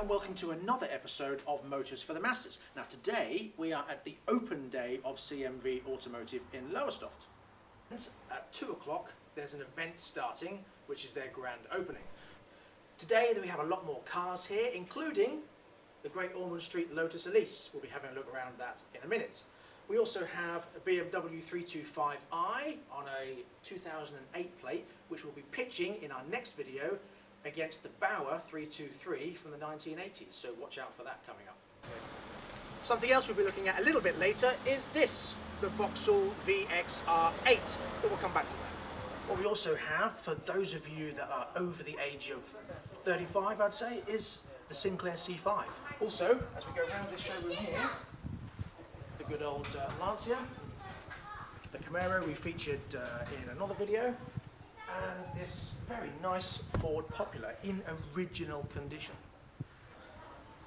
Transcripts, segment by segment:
and welcome to another episode of Motors for the Masses. Now today we are at the open day of CMV Automotive in Lowestoft. At 2 o'clock there's an event starting, which is their grand opening. Today we have a lot more cars here, including the Great Ormond Street Lotus Elise. We'll be having a look around that in a minute. We also have a BMW 325i on a 2008 plate, which we'll be pitching in our next video against the Bauer 323 from the 1980s, so watch out for that coming up. Something else we'll be looking at a little bit later is this, the Vauxhall VXR8, but we'll come back to that. What we also have, for those of you that are over the age of 35, I'd say, is the Sinclair C5. Also, as we go around this showroom here, the good old Lancia, the Camaro we featured in another video, and this very nice Ford Popular in original condition.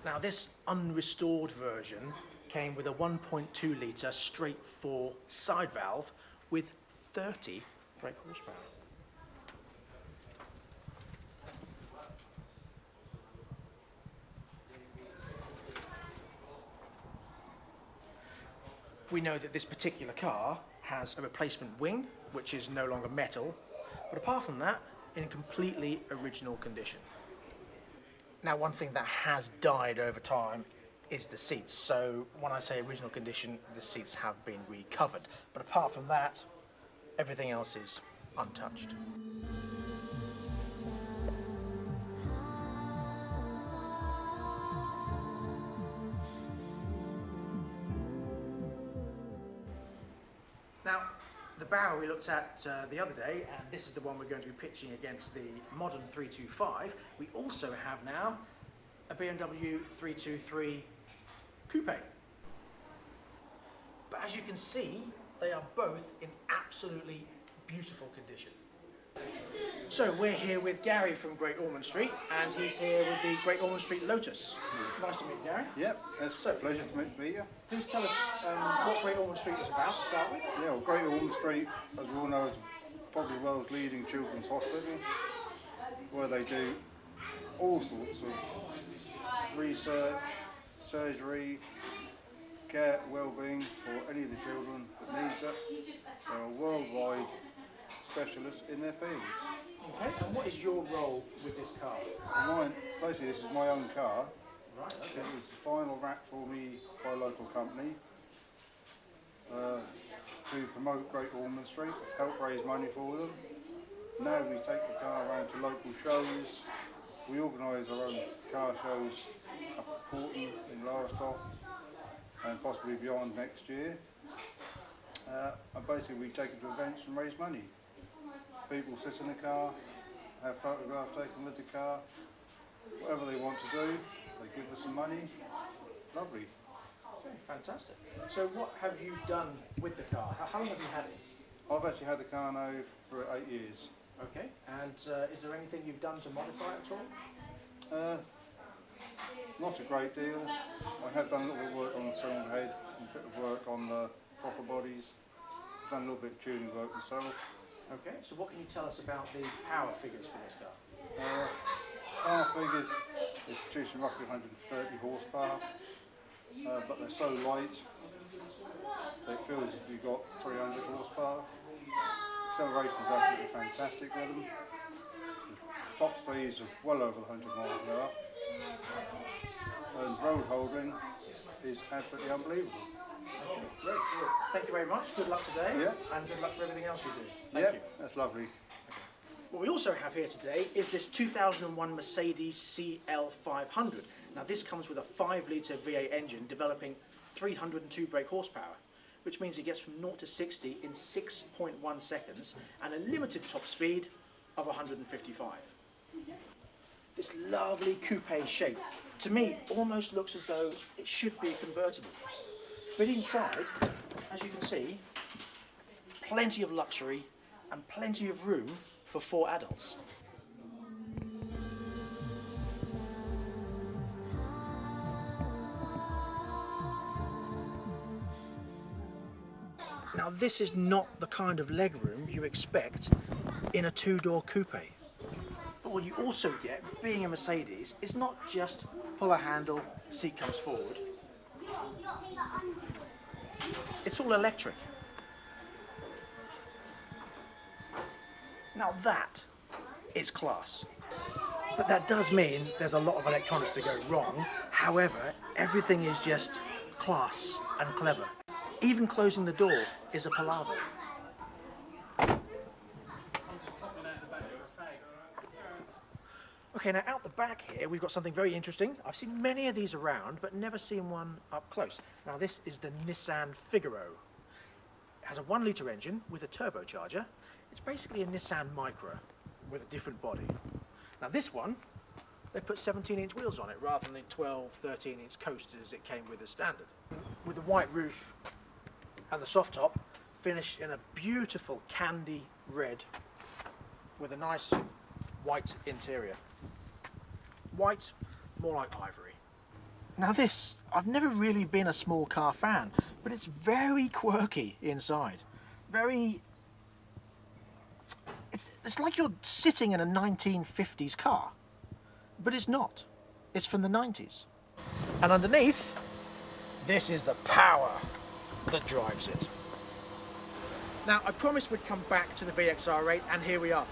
Now this unrestored version came with a 1.2 litre straight 4 side valve with 30 brake horsepower. We know that this particular car has a replacement wing, which is no longer metal, but apart from that, in completely original condition. Now, one thing that has died over time is the seats. So when I say original condition, the seats have been recovered. But apart from that, everything else is untouched. Now, the Bauer we looked at the other day, and this is the one we're going to be pitching against the modern 325. We also have now a BMW 323 Coupe. But as you can see, they are both in absolutely beautiful condition. So we're here with Gary from Great Ormond Street, and he's here with the Great Ormond Street Lotus. Nice to meet you, Gary. Yep, it's a pleasure to meet you. Please tell us what Great Ormond Street is about to start with. Yeah, well, Great Ormond Street, as we all know, is probably the world's leading children's hospital, where they do all sorts of research, surgery, care, well-being for any of the children that needs it. They're a worldwide specialist in their fields. Okay, and what is your role with this car? Mine, basically this is my own car. Right, okay. It was final wrapped for me by a local company to promote Great Ormond Street, help raise money for them. Now we take the car around to local shows. We organise our own car shows up at Porton in Lowestoft and possibly beyond next year. And basically we take it to events and raise money. People sit in the car, have photographs taken with the car, whatever they want to do, they give us some money. Lovely. Okay, fantastic. So what have you done with the car? How long have you had it? I've actually had the car now for 8 years. Okay, and is there anything you've done to modify it at all? Not a great deal. I have done a little bit of work on the cylinder head, and a bit of work on the proper bodies. Done a little bit of tuning work myself. Okay, so what can you tell us about the power figures for this car? Power figures is producing roughly 130 horsepower, but they're so light, it feels as if you've got 300 horsepower. Acceleration is absolutely fantastic with them. The top speeds of well over 100 miles an hour. And road holding is absolutely unbelievable. Okay, great. Well, thank you very much. Good luck today, and good luck for everything else you do. Thank you. That's lovely. What we also have here today is this 2001 Mercedes CL500. Now this comes with a 5 litre V8 engine developing 302 brake horsepower, which means it gets from 0 to 60 in 6.1 seconds and a limited top speed of 155. This lovely coupe shape, to me, almost looks as though it should be a convertible. But inside, as you can see, plenty of luxury and plenty of room for 4 adults. Now this is not the kind of legroom you expect in a 2-door coupe. But what you also get, being a Mercedes, is not just pull a handle, seat comes forward. It's all electric. Now that is class. But that does mean there's a lot of electronics to go wrong. However, everything is just class and clever. Even closing the door is a palaver. Okay, now out the back here we've got something very interesting. I've seen many of these around, but never seen one up close. Now this is the Nissan Figaro. It has a 1-litre engine with a turbocharger. It's basically a Nissan Micra with a different body. Now this one, they put 17-inch wheels on it rather than the 12, 13-inch coasters it came with as standard. With the white roof and the soft top finished in a beautiful candy red with a nice white interior. White, more like ivory. Now this, I've never really been a small car fan, but it's very quirky inside. It's like you're sitting in a 1950s car, but it's not. It's from the 90s. And underneath, this is the power that drives it. Now, I promised we'd come back to the VXR8, and here we are.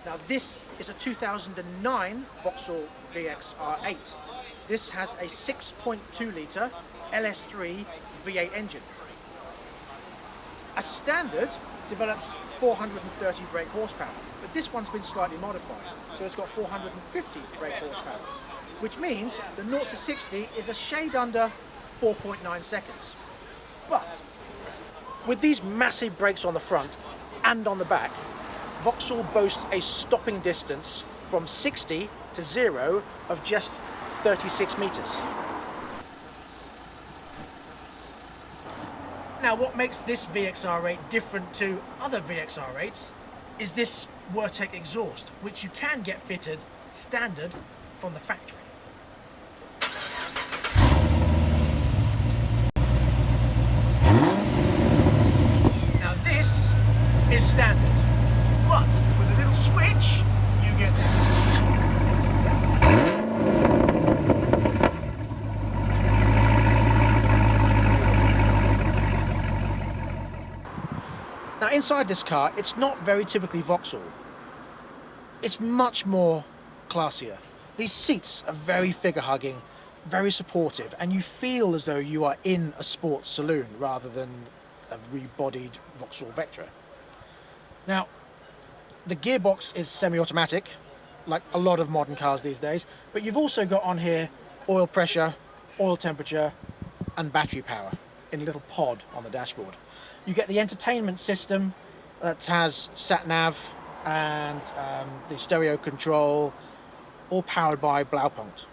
Now, this is a 2009 Vauxhall VXR8. This has a 6.2-litre LS3 V8 engine. A standard develops 430 brake horsepower, but this one's been slightly modified, so it's got 450 brake horsepower, which means the 0 to 60 is a shade under 4.9 seconds. But with these massive brakes on the front and on the back, Vauxhall boasts a stopping distance from 60 to 0 of just 36 metres. Now, what makes this VXR8 different to other VXR8s is this Wurtek exhaust, which you can get fitted standard from the factory. Now, this is standard, but with a little switch, you get Now inside this car, it's not very typically Vauxhall. It's much more classier. These seats are very figure-hugging, very supportive, and you feel as though you are in a sports saloon rather than a rebodied Vauxhall Vectra. Now, the gearbox is semi-automatic, like a lot of modern cars these days, but you've also got on here oil pressure, oil temperature, and battery power in a little pod on the dashboard. You get the entertainment system that has sat-nav and the stereo control, all powered by Blaupunkt.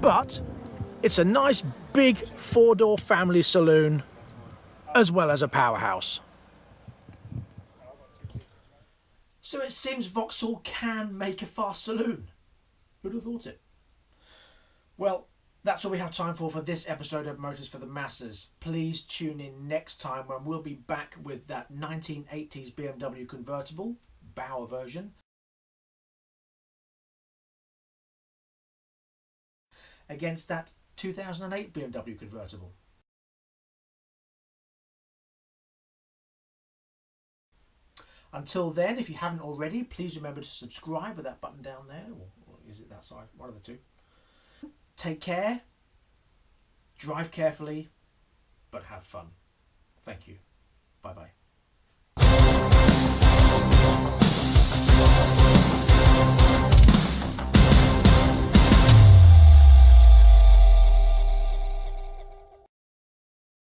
But it's a nice big 4-door family saloon as well as a powerhouse. So it seems Vauxhall can make a fast saloon. Who'd have thought it? Well, that's all we have time for this episode of Motors for the Masses. Please tune in next time when we'll be back with that 1980s BMW convertible, Bauer version, against that 2008 BMW convertible. Until then, if you haven't already, please remember to subscribe with that button down there, or is it that side? One of the two. Take care, drive carefully, but have fun. Thank you. Bye-bye.